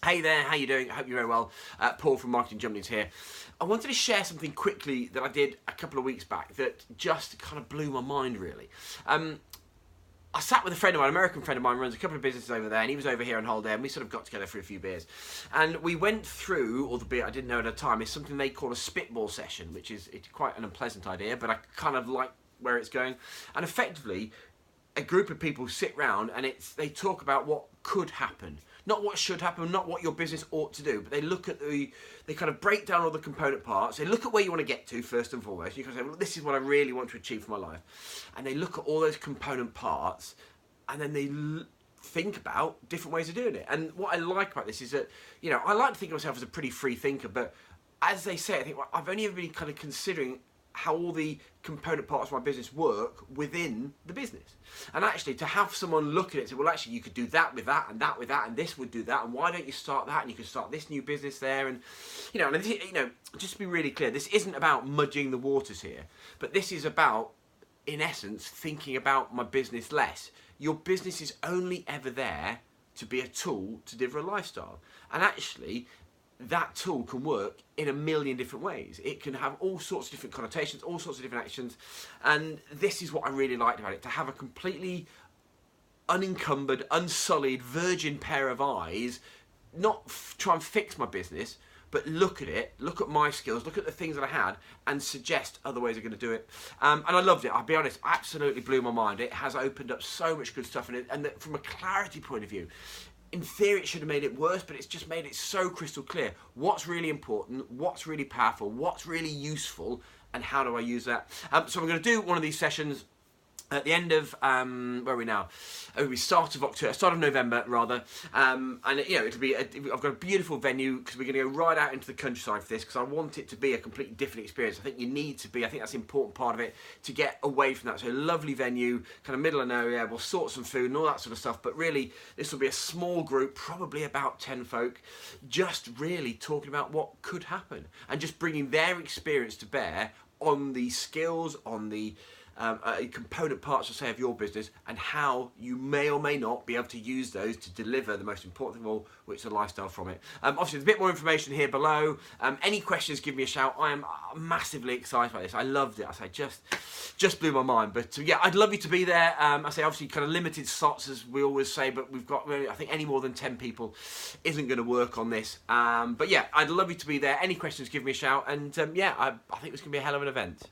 Hey there, how you doing? I hope you're very well. Paul from Marketing Jumblings here. I wanted to share something quickly that I did a couple of weeks back that just kind of blew my mind, really. I sat with a friend of mine, an American friend of mine, runs a couple of businesses over there, and he was over here on holiday, and we sort of got together for a few beers. And we went through, or the beer I didn't know at the time, is something they call a spitball session, which is it's quite an unpleasant idea, but I kind of like where it's going. And effectively, a group of people sit round and they talk about what could happen. Not what should happen, not what your business ought to do, but they look at they kind of break down all the component parts. They look at where you want to get to first and foremost. You can say, well, this is what I really want to achieve for my life. And they look at all those component parts, and then they think about different ways of doing it. And what I like about this is that, I like to think of myself as a pretty free thinker, but as they say, I think I've only ever been kind of considering how all the component parts of my business work within the business. And actually to have someone look at it and say, well, actually you could do that with that and that with that and this would do that, and why don't you start that, and you can start this new business there, and just to be really clear, this isn't about mudging the waters here, but this is about, in essence, thinking about my business less. Your business is only ever there to be a tool to deliver a lifestyle. And actually, that tool can work in a million different ways. It can have all sorts of different connotations, all sorts of different actions. And this is what I really liked about it, to have a completely unencumbered, unsullied, virgin pair of eyes, not try and fix my business, but look at it, look at my skills, look at the things that I had, and suggest other ways I'm going to do it. And I loved it. I'll be honest, absolutely blew my mind. It has opened up so much good stuff in it, and from a clarity point of view, in theory it should have made it worse, but it's just made it so crystal clear what's really important, what's really powerful, what's really useful, and how do I use that. So I'm going to do one of these sessions at the end of, where are we now? It'll be start of November rather, and it'll be. I've got a beautiful venue because we're going to go right out into the countryside for this, because I want it to be a completely different experience. I think you need to be. I think that's an important part of it, to get away from that. So a lovely venue, kind of middle of nowhere. We'll sort some food and all that sort of stuff. But really, this will be a small group, probably about 10 folk, just really talking about what could happen and just bringing their experience to bear on the skills, on the component parts, of your business, and how you may or may not be able to use those to deliver the most important thing of all, which is a lifestyle from it. Obviously, there's a bit more information here below. Any questions, give me a shout. I am massively excited about this. I loved it. I say just blew my mind. But yeah, I'd love you to be there. I say obviously kind of limited slots, as we always say, but we've got, I think any more than 10 people isn't going to work on this. But yeah, I'd love you to be there. Any questions, give me a shout. And yeah, I think it's going to be a hell of an event.